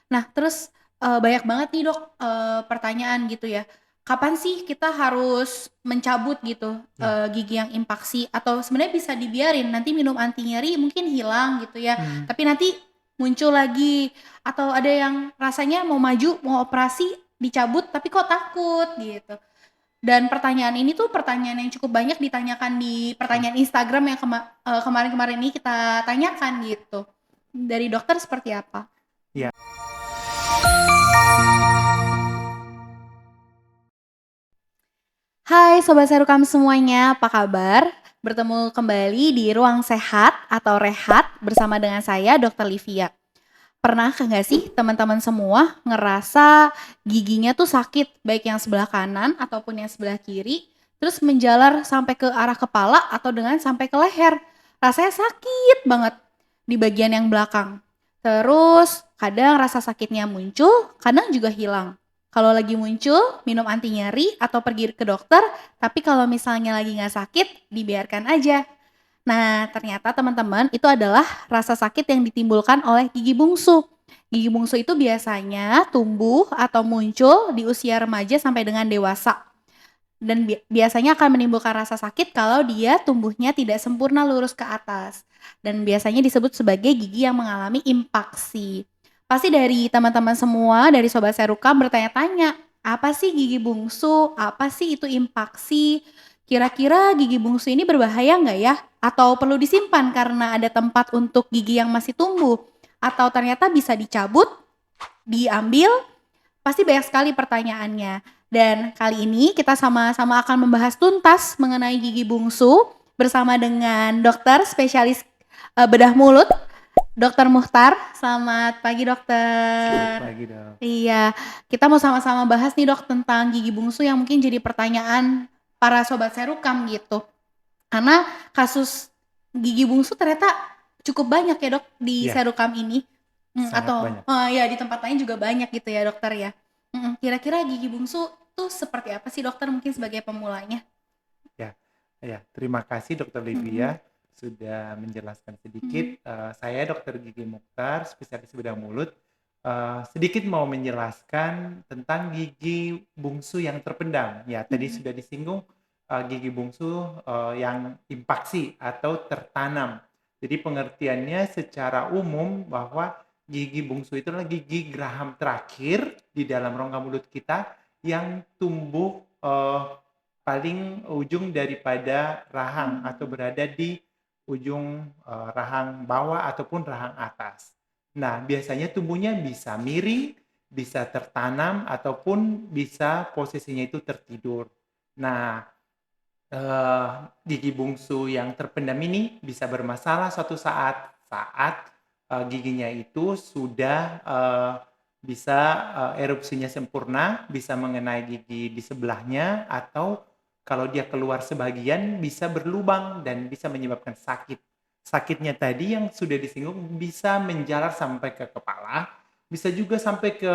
Nah, terus, banyak banget nih, Dok, pertanyaan gitu ya. Kapan sih kita harus mencabut gitu, Ya. gigi yang impaksi atau sebenarnya bisa dibiarin nanti minum anti nyeri mungkin hilang gitu ya, Mhm. tapi nanti muncul lagi atau ada yang rasanya mau maju, mau operasi, dicabut tapi kok takut gitu. Dan pertanyaan ini tuh pertanyaan yang cukup banyak ditanyakan di Ya. pertanyaan Instagram yang kemarin-kemarin ini kita tanyakan gitu. Dari dokter seperti apa? Ya. Hai Sobat Serukam semuanya, apa kabar? Bertemu kembali di Ruang Sehat atau Rehat bersama dengan saya Dr. Livia. Pernahkah nggak sih teman-teman semua ngerasa giginya tuh sakit, baik yang sebelah kanan ataupun yang sebelah kiri, terus menjalar sampai ke arah kepala atau dengan sampai ke leher. Rasanya sakit banget di bagian yang belakang. Terus kadang rasa sakitnya muncul, kadang juga hilang. Kalau lagi muncul, minum anti nyeri atau pergi ke dokter, tapi kalau misalnya lagi nggak sakit, dibiarkan aja. Nah, ternyata teman-teman itu adalah rasa sakit yang ditimbulkan oleh gigi bungsu. Gigi bungsu itu biasanya tumbuh atau muncul di usia remaja sampai dengan dewasa. Dan biasanya akan menimbulkan rasa sakit kalau dia tumbuhnya tidak sempurna lurus ke atas. Dan biasanya disebut sebagai gigi yang mengalami impaksi. Pasti dari teman-teman semua, dari Sobat Serukam bertanya-tanya, apa sih gigi bungsu? Apa sih itu impaksi? Kira-kira gigi bungsu ini berbahaya nggak ya? Atau perlu disimpan karena ada tempat untuk gigi yang masih tumbuh? Atau ternyata bisa dicabut, diambil? Pasti banyak sekali pertanyaannya. Dan kali ini kita sama-sama akan membahas tuntas mengenai gigi bungsu bersama dengan dokter spesialis bedah mulut, Dokter Muhtar. Selamat pagi, Selamat dokter. pagi, Dok. Iya, kita mau sama-sama bahas nih, Dok, tentang gigi bungsu yang mungkin jadi pertanyaan para sobat serukam gitu. Karena kasus gigi bungsu ternyata cukup banyak ya, Dok, di Ya, serukam ini. sangat Atau banyak. ya di tempat lain juga banyak gitu ya, dokter ya. Kira-kira gigi bungsu tuh seperti apa sih, dokter, mungkin sebagai pemulanya? Ya, ya. Terima kasih Dokter Mm-mm. Livia sudah menjelaskan sedikit. Mm-mm. Saya Dokter Gigi Mukhtar, spesialis bedah mulut. Sedikit mau menjelaskan tentang gigi bungsu yang terpendam. Ya, tadi Mm-mm. sudah disinggung gigi bungsu yang impaksi atau tertanam. Jadi pengertiannya secara umum bahwa gigi bungsu itu adalah gigi geraham terakhir di dalam rongga mulut kita yang tumbuh paling ujung daripada rahang atau berada di ujung rahang bawah ataupun rahang atas. Nah, biasanya tumbuhnya bisa miring, bisa tertanam ataupun bisa posisinya itu tertidur. Nah, gigi bungsu yang terpendam ini bisa bermasalah suatu saat giginya itu sudah bisa erupsinya sempurna, bisa mengenai gigi di sebelahnya, atau kalau dia keluar sebagian bisa berlubang dan bisa menyebabkan sakit. Sakitnya tadi yang sudah disinggung bisa menjalar sampai ke kepala, bisa juga sampai ke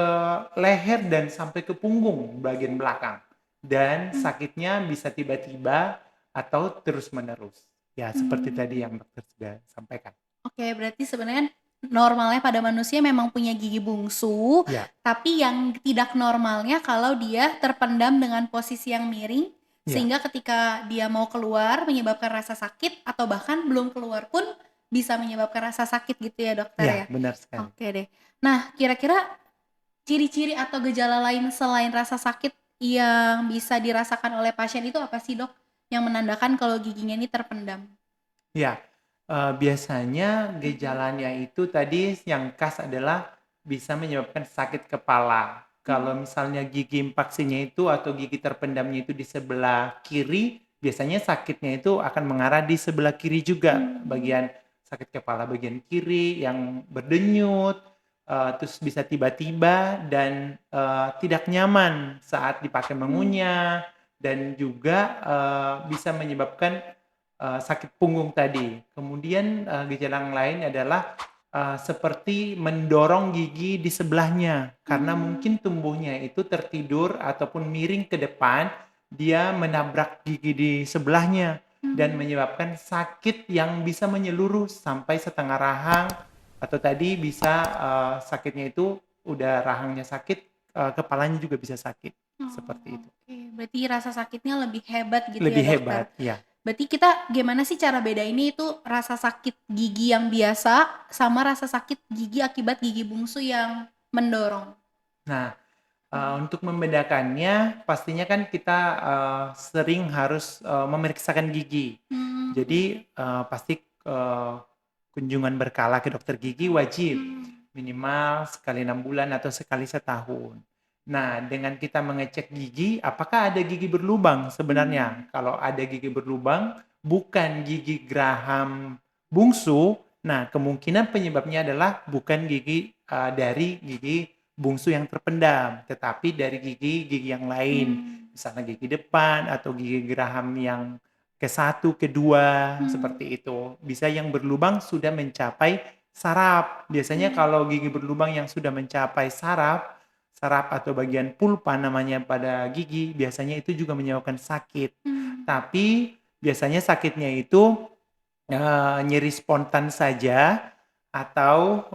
leher dan sampai ke punggung bagian belakang. Dan Mm. sakitnya bisa tiba-tiba atau terus-menerus. Ya, seperti tadi Mm. yang dokter sudah sampaikan. Oke, berarti sebenarnya normalnya pada manusia memang punya gigi bungsu, Ya, tapi yang tidak normalnya kalau dia terpendam dengan posisi yang miring, ya, sehingga ketika dia mau keluar menyebabkan rasa sakit atau bahkan belum keluar pun bisa menyebabkan rasa sakit gitu ya, dokter ya, ya. benar sekali. Oke deh. Nah, kira-kira ciri-ciri atau gejala lain selain rasa sakit yang bisa dirasakan oleh pasien itu apa sih, Dok? Yang menandakan kalau giginya ini terpendam? Ya, biasanya Mhm. gejalanya itu tadi yang khas adalah bisa menyebabkan sakit kepala. Kalau Mhm. misalnya gigi impaksinya itu atau gigi terpendamnya itu di sebelah kiri, biasanya sakitnya itu akan mengarah di sebelah kiri juga. Mmm. Bagian sakit kepala bagian kiri yang berdenyut, terus bisa tiba-tiba dan tidak nyaman saat dipakai Mmm. mengunyah, dan juga bisa menyebabkan sakit punggung tadi. Kemudian gejala yang lain adalah seperti mendorong gigi di sebelahnya, karena Mmm. mungkin tumbuhnya itu tertidur ataupun miring ke depan, dia menabrak gigi di sebelahnya dan Mmm. menyebabkan sakit yang bisa menyeluruh sampai setengah rahang, atau tadi bisa sakitnya itu udah rahangnya sakit, kepalanya juga bisa sakit, seperti Oh, itu. oke. Berarti rasa sakitnya lebih hebat gitu ya, Lebih dokter? hebat, ya. Berarti kita gimana sih cara bedainnya itu rasa sakit gigi yang biasa sama rasa sakit gigi akibat gigi bungsu yang mendorong? Nah, Mhm. untuk membedakannya pastinya kan kita, sering harus, memeriksakan gigi. Mmm, mhm. Jadi, pasti, kunjungan berkala ke dokter gigi wajib, Mmm. minimal sekali 6 bulan atau sekali setahun. Nah, dengan kita mengecek gigi, apakah ada gigi berlubang sebenarnya? Mmm. Kalau ada gigi berlubang, bukan gigi geraham bungsu, nah kemungkinan penyebabnya adalah bukan gigi, dari gigi bungsu yang terpendam, tetapi dari gigi-gigi yang lain. Mmm. Misalnya gigi depan atau gigi geraham yang ke-1, kedua, Mmm. seperti itu. Bisa yang berlubang sudah mencapai saraf. Biasanya Mmm. kalau gigi berlubang yang sudah mencapai saraf, saraf atau bagian pulpa namanya pada gigi, biasanya itu juga menyebabkan sakit. Mmm. Tapi biasanya sakitnya itu nyeri spontan saja atau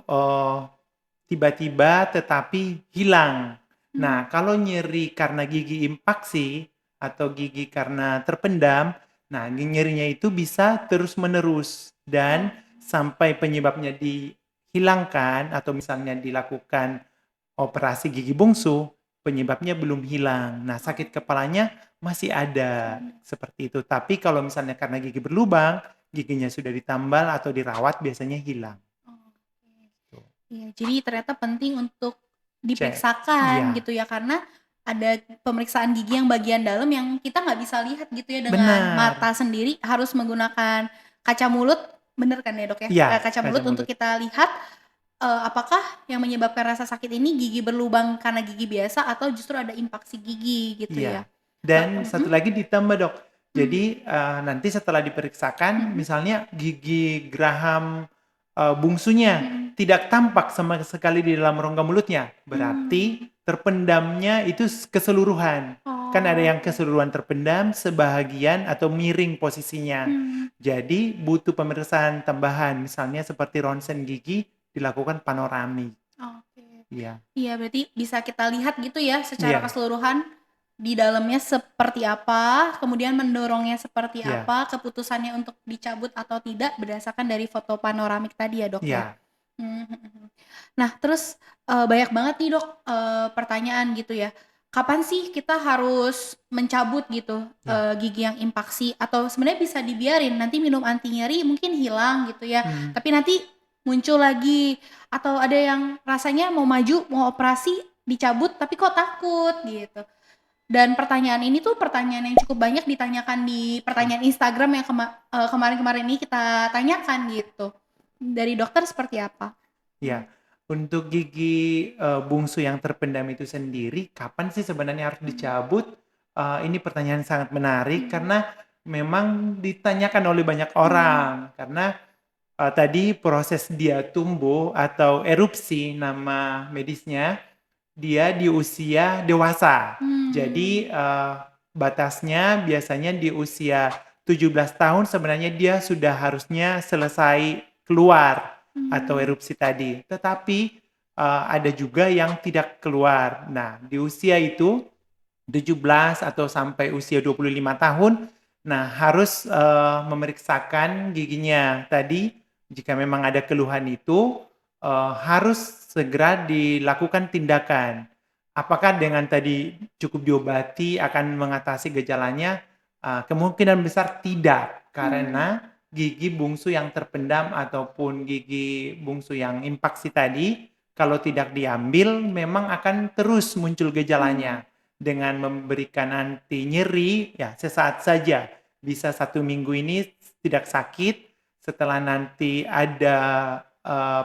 tiba-tiba tetapi hilang. Mmm. Nah, kalau nyeri karena gigi impaksi atau gigi karena terpendam, nah nyerinya itu bisa terus-menerus dan Oh. sampai penyebabnya dihilangkan atau misalnya dilakukan operasi gigi bungsu, penyebabnya belum hilang. Nah, Oh, sakit kepalanya masih masih ada, ada. seperti itu. Tapi kalau misalnya karena gigi berlubang, giginya sudah ditambal atau dirawat, biasanya hilang. Oke. Tuh. Iya, jadi ternyata penting untuk Cek. diperiksakan Iya, gitu ya, karena ada pemeriksaan gigi yang bagian dalam yang kita nggak bisa lihat gitu ya dengan benar. mata sendiri, harus menggunakan kaca mulut, bener kan ya Dok ya? Iya, Kaca kaca mulut untuk mulut. kita lihat, apakah yang menyebabkan rasa sakit ini gigi berlubang karena gigi biasa atau justru ada impaksi gigi gitu ya? Iya. Dan satu Mhm, lagi ditambah, Dok. mmm, Jadi, nanti setelah diperiksakan, mhm, misalnya gigi geraham, bungsunya mhm, tidak tampak sama sekali di dalam rongga mulutnya, mmm. berarti terpendamnya itu keseluruhan. Kan ada Oh, yang keseluruhan terpendam, sebahagian atau miring posisinya. mmm. Jadi butuh pemeriksaan tambahan, misalnya seperti ronsen gigi dilakukan panoramik. Oke. Iya. Iya, berarti bisa kita lihat gitu ya secara Iya, keseluruhan di dalamnya seperti apa, kemudian mendorongnya seperti iya, apa, keputusannya untuk dicabut atau tidak berdasarkan dari foto panoramik tadi ya, Dok, ya? iya, Mmm, mhm, mhm. Nah, terus, banyak banget nih, Dok, pertanyaan gitu ya. Kapan sih kita harus mencabut gitu, iya. gigi yang impaksi atau sebenarnya bisa dibiarin nanti minum anti nyeri mungkin hilang gitu ya, Mhm. tapi nanti muncul lagi atau ada yang rasanya mau maju, mau operasi, dicabut tapi kok takut gitu. Dan pertanyaan ini tuh pertanyaan yang cukup banyak ditanyakan di Iya. pertanyaan Instagram yang kemarin-kemarin ini kita tanyakan gitu. Dari dokter seperti apa? Iya. Mmm, Untuk gigi, bungsu yang terpendam itu sendiri, kapan sih sebenarnya harus mhm, dicabut? Ini pertanyaan sangat menarik mhm, karena memang ditanyakan oleh banyak mhm, orang. Karena, tadi proses dia tumbuh atau erupsi nama medisnya, dia di usia dewasa. Jadi, mmm, batasnya biasanya di usia 17 tahun sebenarnya dia sudah harusnya selesai keluar atau mmm, erupsi tadi. Tetapi, ada juga yang tidak keluar. Nah, di usia itu 17 atau sampai usia 25 tahun, nah harus, memeriksakan giginya. Tadi jika memang ada keluhan itu, harus segera dilakukan tindakan. Apakah dengan tadi cukup diobati akan mengatasi gejalanya? Kemungkinan besar tidak, mmm, karena gigi bungsu yang terpendam ataupun gigi bungsu yang impaksi tadi, kalau tidak diambil memang akan terus muncul mmm, gejalanya. Dengan memberikan anti nyeri, ya sesaat saja. Bisa 1 minggu ini tidak sakit, setelah nanti ada,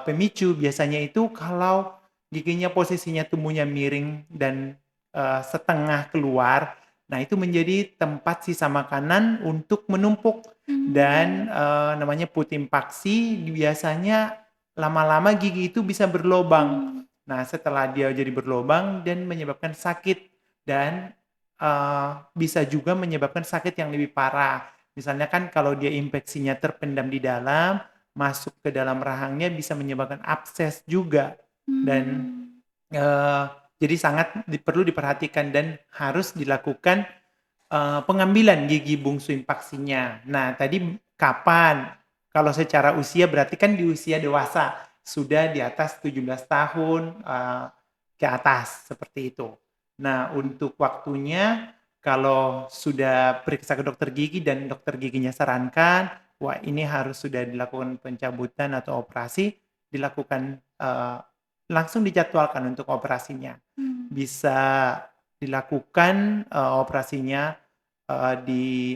pemicu biasanya itu kalau giginya posisinya tumbuhnya miring dan, setengah keluar, nah itu menjadi tempat sisa makanan untuk menumpuk dan, mmm, namanya putimpaksi biasanya lama-lama gigi itu bisa berlobang. mmm, Nah, setelah dia jadi berlobang dan menyebabkan sakit dan, bisa juga menyebabkan sakit yang lebih parah. Misalnya kan kalau dia infeksinya terpendam di dalam, masuk ke dalam rahangnya bisa menyebabkan abses juga dan mmm. Eee, jadi sangat perlu diperhatikan dan harus dilakukan, pengambilan gigi bungsu impaksinya. Nah, tadi kapan? Kalau secara usia berarti kan di usia dewasa, sudah di atas 17 tahun, ke atas, seperti itu. Nah, untuk waktunya kalau sudah periksa ke dokter gigi dan dokter giginya sarankan, wah ini harus sudah dilakukan pencabutan atau operasi, dilakukan, langsung dijadwalkan untuk operasinya. Mmm. Bisa dilakukan, operasinya, di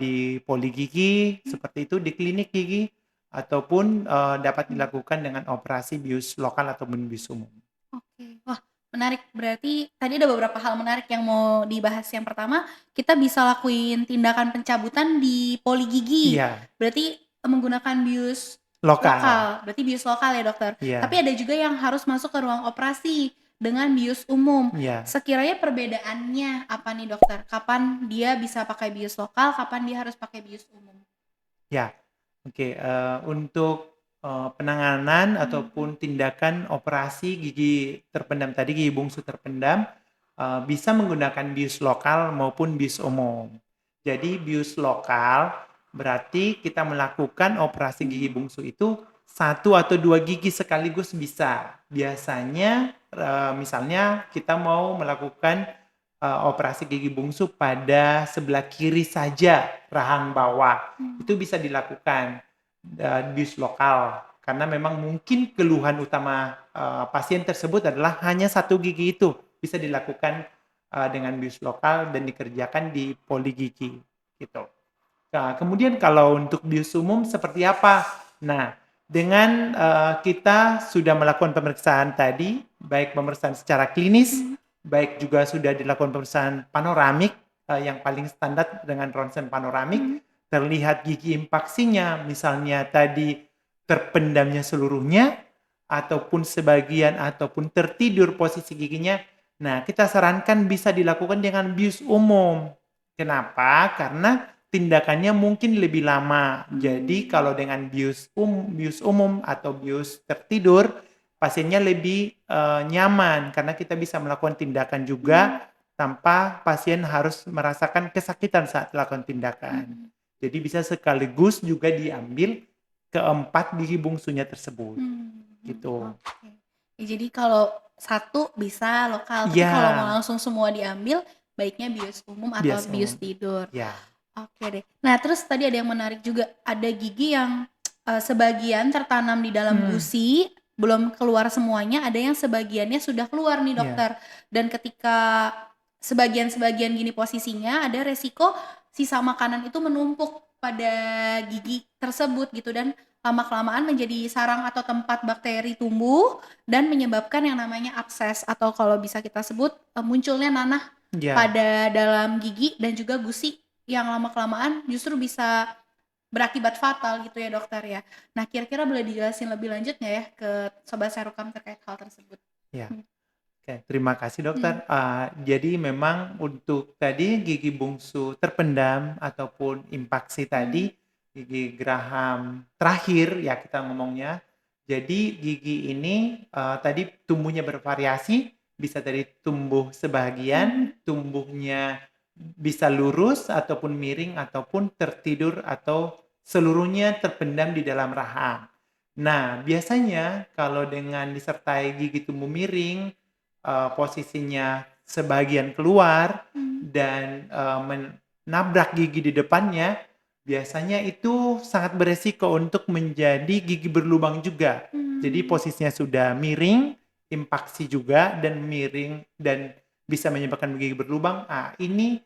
di poli gigi seperti itu, di klinik gigi, ataupun, dapat Mhm. dilakukan dengan operasi bius lokal ataupun bius umum. Oke. Wah, menarik. Berarti tadi ada beberapa hal menarik yang mau dibahas. Yang pertama, kita bisa lakuin tindakan pencabutan di poli gigi. Iya, Berarti menggunakan bius lokal. lokal. Berarti bius lokal ya, dokter. Tapi Iya ada juga yang harus masuk ke ruang operasi dengan bius umum. iya Sekiranya perbedaannya apa nih, dokter? Kapan dia bisa pakai bius lokal, kapan dia harus pakai bius umum? iya. Oke, untuk, penanganan Mhm. ataupun tindakan operasi gigi terpendam tadi, gigi bungsu terpendam, bisa menggunakan bius lokal maupun bius umum. Jadi bius lokal berarti kita melakukan operasi gigi Mmm. bungsu itu satu atau 2 gigi sekaligus bisa. Biasanya, misalnya kita mau melakukan, operasi gigi bungsu pada sebelah kiri saja rahang bawah, itu Mmm. bisa dilakukan, bius lokal. Karena memang mungkin keluhan utama, pasien tersebut adalah hanya satu gigi itu, bisa dilakukan, dengan bius lokal dan dikerjakan di poli gigi, gitu. Nah, kemudian kalau untuk bius umum seperti apa? Nah, dengan, kita sudah melakukan pemeriksaan tadi, baik pemeriksaan secara klinis, Mhm. baik juga sudah dilakukan pemeriksaan panoramik, yang paling standar dengan ronsen panoramik, Mhm. terlihat gigi impaksinya, misalnya tadi terpendamnya seluruhnya, ataupun sebagian, ataupun tertidur posisi giginya. Nah, kita sarankan bisa dilakukan dengan bius umum. Kenapa? Karena tindakannya mungkin lebih lama. Jadi Mmm. kalau dengan bius umum atau bius tertidur, pasiennya lebih, nyaman karena kita bisa melakukan tindakan Mmm. juga tanpa pasien harus merasakan kesakitan saat melakukan tindakan. Mhm. Jadi bisa sekaligus juga diambil keempat gigi bungsunya tersebut, gitu. Oke. Ya jadi kalau satu bisa lokal, tapi Iya, kalau mau langsung semua diambil, baiknya bius umum atau bias bius umum. tidur. Ya, Oke deh. Nah, terus tadi ada yang menarik juga, ada gigi yang, sebagian tertanam di dalam hmm, gusi, belum keluar semuanya, ada yang sebagiannya sudah keluar nih, ya, dokter. Dan ketika sebagian-sebagian gini posisinya, ada resiko sisa makanan itu menumpuk pada gigi tersebut gitu, dan lama-kelamaan menjadi sarang atau tempat bakteri tumbuh dan menyebabkan yang namanya abses atau kalau bisa kita sebut, munculnya nanah ya. pada dalam gigi dan juga gusi yang lama-kelamaan justru bisa berakibat fatal gitu ya, dokter ya. Nah, kira-kira boleh dijelasin lebih lanjut nggak ya ke sobat serukam terkait hal tersebut? Ya. Mhm. Oke, terima kasih Mhm. dokter. Jadi memang untuk tadi gigi bungsu terpendam ataupun impaksi tadi, Mhm. gigi geraham terakhir ya kita ngomongnya. Jadi gigi ini, tadi tumbuhnya bervariasi, bisa dari tumbuh sebagian, Mhm. tumbuhnya bisa lurus ataupun miring ataupun tertidur atau seluruhnya terpendam di dalam rahang. Nah, biasanya kalau dengan disertai gigi tumbuh miring, posisinya sebagian keluar Mhm. dan, menabrak gigi di depannya, biasanya itu sangat beresiko untuk menjadi gigi berlubang juga. Jadi Mmm. posisinya sudah miring, impaksi juga dan miring dan bisa menyebabkan gigi berlubang. Ini,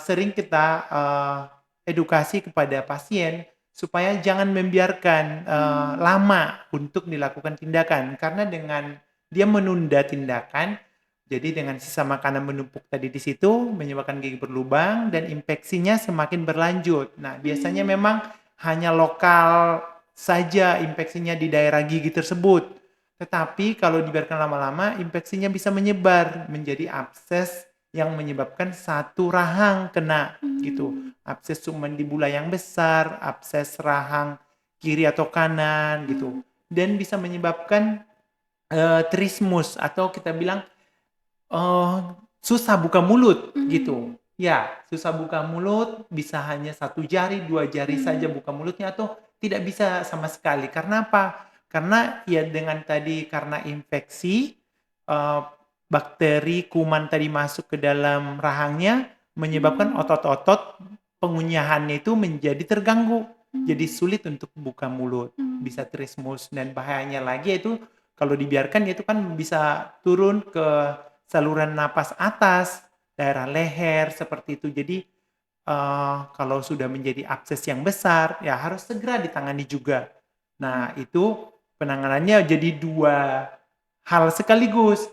sering kita, edukasi kepada pasien supaya jangan membiarkan, Mmm. lama untuk dilakukan tindakan. Karena dengan dia menunda tindakan, jadi dengan sisa makanan menumpuk tadi di situ, menyebabkan gigi berlubang dan infeksinya semakin berlanjut. Nah, biasanya Mmm. memang hanya lokal saja infeksinya di daerah gigi tersebut. Tetapi kalau dibiarkan lama-lama, infeksinya bisa menyebar menjadi abses yang menyebabkan satu rahang kena, gitu. Mmm. Abses submandibula yang besar, abses rahang kiri atau kanan, gitu. Mmm. Dan bisa menyebabkan trismus atau kita bilang susah buka mulut gitu. Mmm. Ya, susah buka mulut, bisa hanya 1 jari, 2 jari saja Mmm. buka mulutnya atau tidak bisa sama sekali. Karena apa? Karena ya dengan tadi karena infeksi, eee, bakteri, kuman tadi masuk ke dalam rahangnya, menyebabkan Mmm. otot-otot pengunyahannya itu menjadi terganggu. Jadi Mmm. sulit untuk buka mulut, bisa Mmm. trismus dan bahayanya lagi itu kalau dibiarkan itu kan bisa turun ke saluran napas atas, daerah leher, seperti itu. Jadi, kalau sudah menjadi abses yang besar, ya harus segera ditangani juga. Mmm. Nah, itu penanganannya jadi 2 hal sekaligus.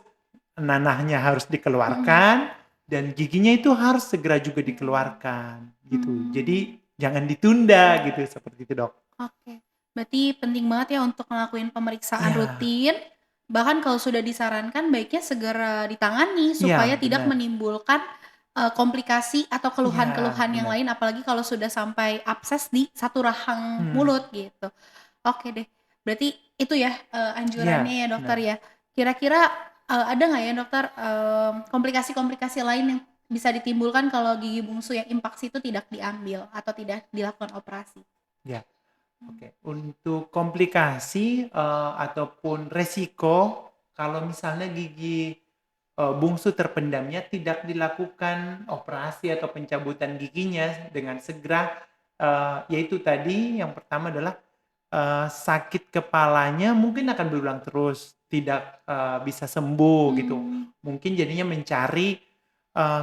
Nanahnya harus Mhm. dikeluarkan dan giginya itu harus segera juga Mmm. dikeluarkan, gitu. Mmm. Jadi jangan ditunda gitu, seperti itu, Dok. Oke. Berarti penting banget ya untuk ngelakuin pemeriksaan Iya, rutin, bahkan kalau sudah disarankan baiknya segera ditangani supaya iya, tidak benar. menimbulkan, komplikasi atau Iya, keluhan-keluhan yang benar. lain apalagi kalau sudah sampai abses di satu rahang Hmm, mulut gitu. Oke deh, berarti itu ya, anjurannya iya, ya dokter benar. ya. Kira-kira, ada nggak ya dokter, komplikasi-komplikasi lain yang bisa ditimbulkan kalau gigi bungsu yang impaksi itu tidak diambil atau tidak dilakukan operasi? Iya. Mmm. Oke, untuk komplikasi, ataupun resiko kalau misalnya gigi, bungsu terpendamnya tidak dilakukan operasi atau pencabutan giginya dengan segera, yaitu tadi yang pertama adalah, sakit kepalanya mungkin akan berulang terus, tidak, bisa sembuh gitu. Mmm. Mungkin jadinya mencari,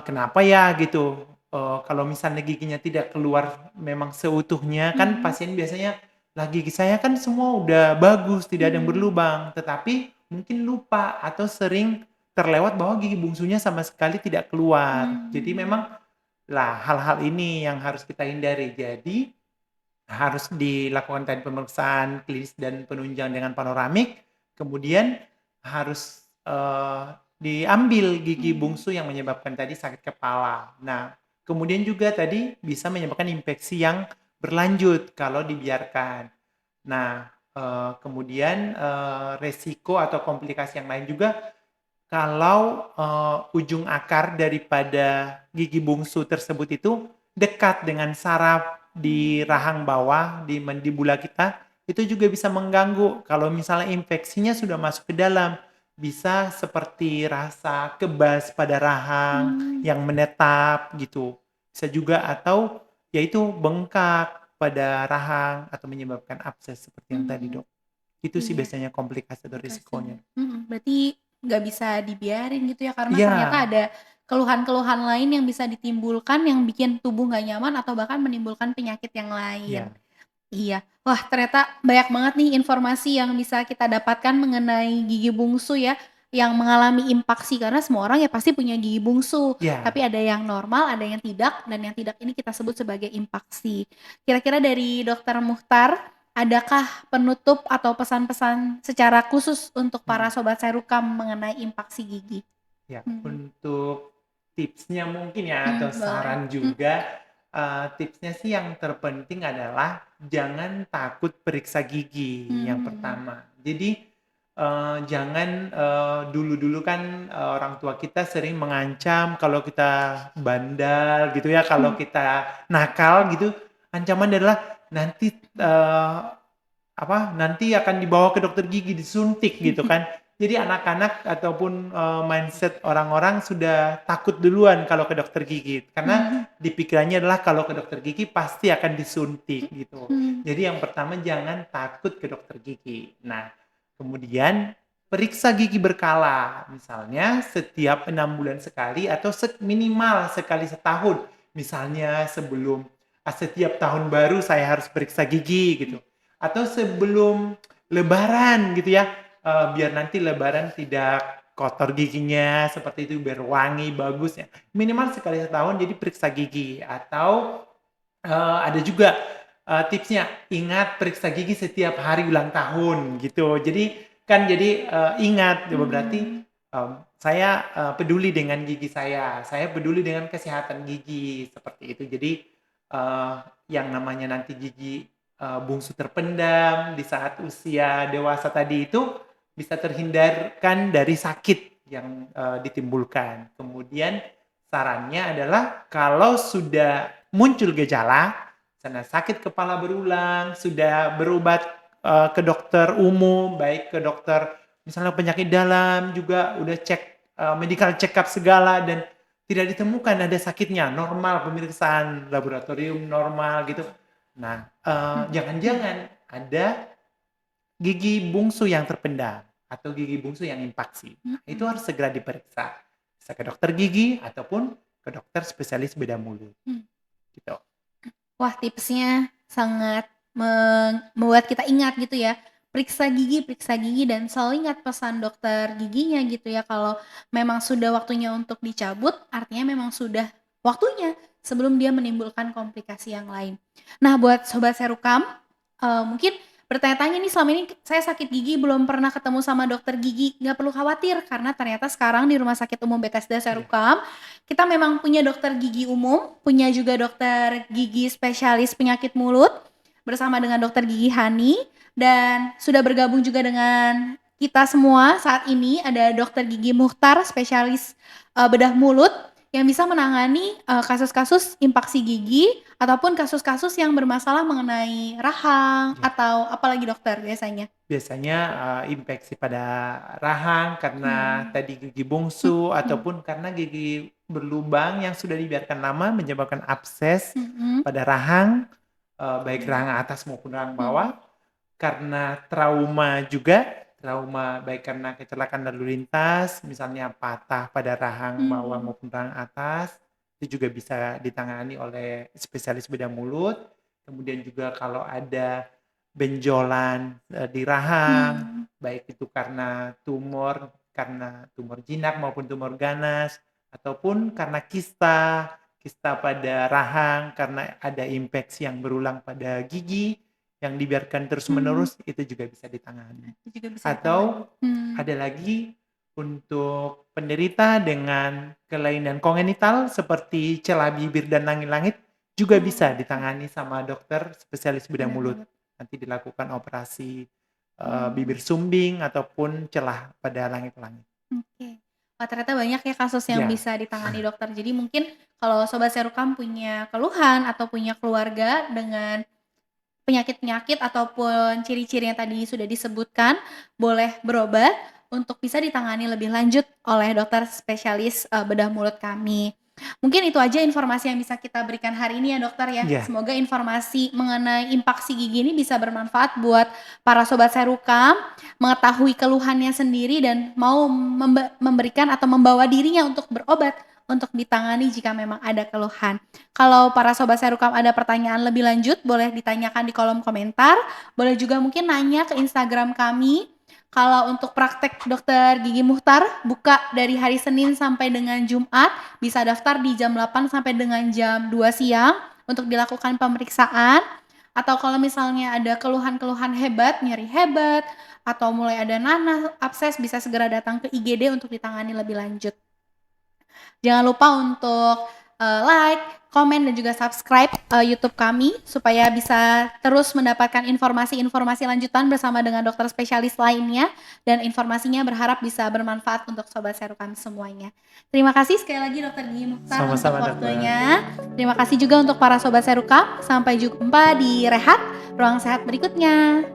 kenapa ya gitu, kalau misalnya giginya tidak keluar memang seutuhnya, kan Mhm. pasien biasanya, "Lah gigi saya kan semua udah bagus, tidak ada yang Mmm. berlubang." Tetapi mungkin lupa atau sering terlewat bahwa gigi bungsunya sama sekali tidak keluar. Jadi Mmm. memang lah hal-hal ini yang harus kita hindari. Jadi harus dilakukan tadi pemeriksaan klinis dan penunjang dengan panoramik, kemudian harus, diambil gigi Mmm. bungsu yang menyebabkan tadi sakit kepala. Nah, kemudian juga tadi bisa menyebabkan infeksi yang berlanjut kalau dibiarkan. Nah, kemudian, resiko atau komplikasi yang lain juga kalau, ujung akar daripada gigi bungsu tersebut itu dekat dengan saraf di Mmm. rahang bawah, di mandibula kita, itu juga bisa mengganggu. Kalau misalnya infeksinya sudah masuk ke dalam, bisa seperti rasa kebas pada rahang Mmm. yang menetap gitu. Bisa juga atau yaitu bengkak pada rahang atau menyebabkan abses seperti yang tadi, Mmm. Dok. Itu sih Iya, biasanya komplikasi atau risikonya. komplikasinya. Berarti nggak bisa dibiarin gitu ya, karena ternyata Iya, ada keluhan-keluhan lain yang bisa ditimbulkan yang bikin tubuh nggak nyaman atau bahkan menimbulkan penyakit yang lain. iya. Iya. Wah, ternyata banyak banget nih informasi yang bisa kita dapatkan mengenai gigi bungsu ya, yang mengalami impaksi karena semua orang ya pasti punya gigi bungsu, tapi Iya, ada yang normal, ada yang tidak, dan yang tidak ini kita sebut sebagai impaksi. Kira-kira dari Dokter Muchtar, adakah penutup atau pesan-pesan secara khusus untuk para mhm, sobat serukam mengenai impaksi gigi? iya. Mhm. Untuk tipsnya mungkin ya atau Boleh. saran Mhm. juga, tipsnya sih yang terpenting adalah jangan takut periksa gigi, yang Mmm. pertama. Jadi, jangan, dulu-dulu kan, orang tua kita sering mengancam kalau kita bandal gitu ya, kalau Mhm. kita nakal gitu, ancaman adalah nanti, nanti akan dibawa ke dokter gigi, disuntik gitu kan. Jadi anak-anak ataupun, mindset orang-orang sudah takut duluan kalau ke dokter gigi, karena Mhm. di pikirannya adalah kalau ke dokter gigi pasti akan disuntik gitu. Mhm. Jadi yang pertama jangan takut ke dokter gigi. Nah, kemudian periksa gigi berkala, misalnya setiap 6 bulan sekali atau minimal sekali setahun. Misalnya setiap tahun baru saya harus periksa gigi gitu. Atau sebelum lebaran gitu ya, biar nanti lebaran tidak kotor giginya, seperti itu, biar wangi, bagus ya. Minimal sekali setahun jadi periksa gigi atau, ada juga, tipsnya, ingat periksa gigi setiap hari ulang tahun gitu. Ingat, berarti, Mmm. saya, peduli dengan gigi saya peduli dengan kesehatan gigi, seperti itu. Jadi, eee, yang namanya nanti gigi bungsu terpendam di saat usia dewasa tadi itu, bisa terhindarkan dari sakit yang ditimbulkan. Kemudian sarannya adalah kalau sudah muncul gejala, misalnya sakit kepala berulang, sudah berobat ke dokter umum, baik ke dokter misalnya penyakit dalam juga udah cek medical check up segala dan tidak ditemukan ada sakitnya, normal pemeriksaan laboratorium normal gitu. Nah, jangan-jangan ada gigi bungsu yang terpendam atau gigi bungsu yang impaksi. Nah, itu harus segera diperiksa. Bisa ke dokter gigi ataupun ke dokter spesialis bedah mulut. Gitu. Wah, tipsnya sangat membuat kita ingat gitu ya. Periksa gigi dan selalu ingat pesan dokter giginya gitu ya. Kalau memang sudah waktunya untuk dicabut, artinya memang sudah waktunya sebelum dia menimbulkan komplikasi yang lain. Nah, buat sobat serukam, mungkin bertanya-tanya nih, selama ini saya sakit gigi belum pernah ketemu sama dokter gigi, nggak perlu khawatir karena ternyata sekarang di Rumah Sakit Umum Bethesda Iya. Serukam kita memang punya dokter gigi umum, punya juga dokter gigi spesialis penyakit mulut bersama dengan dokter gigi Hani, dan sudah bergabung juga dengan kita semua saat ini ada dokter gigi Muhtar spesialis bedah mulut yang bisa menangani kasus-kasus impaksi gigi ataupun kasus-kasus yang bermasalah mengenai rahang Iya. atau apalagi dokter biasanya? Biasanya infeksi pada rahang karena Hmm. tadi gigi bungsu Mhm. ataupun karena gigi berlubang yang sudah dibiarkan lama menyebabkan abses Mhm. pada rahang, baik rahang atas maupun rahang bawah. Karena trauma juga, trauma baik karena kecelakaan lalu lintas, misalnya patah pada rahang bawah Mmm. maupun rahang atas, itu juga bisa ditangani oleh spesialis bedah mulut. Kemudian juga kalau ada benjolan di rahang, Mmm. baik itu karena tumor jinak maupun tumor ganas, ataupun karena kista, kista pada rahang karena ada infeksi yang berulang pada gigi yang dibiarkan Mmm. terus-menerus itu juga bisa ditangani. Itu juga bisa ditangani. Atau Mmm. ada lagi untuk penderita dengan kelainan kongenital seperti celah bibir dan langit-langit juga bisa Oh, ditangani sama dokter spesialis bedah bedah mulut. mulut. Nanti dilakukan operasi Mmm. bibir sumbing ataupun celah pada langit-langit. Oke. Wah, ternyata banyak ya kasus yang Iya, bisa ditangani dokter. Jadi mungkin kalau sobat serukam punya keluhan atau punya keluarga dengan penyakit-penyakit ataupun ciri-ciri yang tadi sudah disebutkan, boleh berobat untuk bisa ditangani lebih lanjut oleh dokter spesialis, bedah mulut kami. Mungkin itu aja informasi yang bisa kita berikan hari ini ya dokter ya. iya, Semoga informasi mengenai impaksi gigi ini bisa bermanfaat buat para sobat serukam, mengetahui keluhannya sendiri dan mau memberikan atau membawa dirinya untuk berobat, untuk ditangani jika memang ada keluhan. Kalau para sobat serukam ada pertanyaan lebih lanjut, boleh ditanyakan di kolom komentar, boleh juga mungkin nanya ke Instagram kami. Kalau untuk praktek dokter gigi Muhtar, buka dari hari Senin sampai dengan Jumat, bisa daftar di jam 8 sampai dengan jam 2 siang untuk dilakukan pemeriksaan. Atau kalau misalnya ada keluhan-keluhan hebat, nyeri hebat, atau mulai ada nanah, abses, bisa segera datang ke IGD untuk ditangani lebih lanjut. Jangan lupa untuk like, komen, dan juga subscribe YouTube kami supaya bisa terus mendapatkan informasi-informasi lanjutan bersama dengan dokter spesialis lainnya dan informasinya berharap bisa bermanfaat untuk sobat serukam semuanya. Terima kasih sekali lagi Dokter Gigi Mukhtar untuk sama-sama dokter. waktunya. Terima kasih juga untuk para sobat serukam. Sampai jumpa di Rehat Ruang Sehat berikutnya.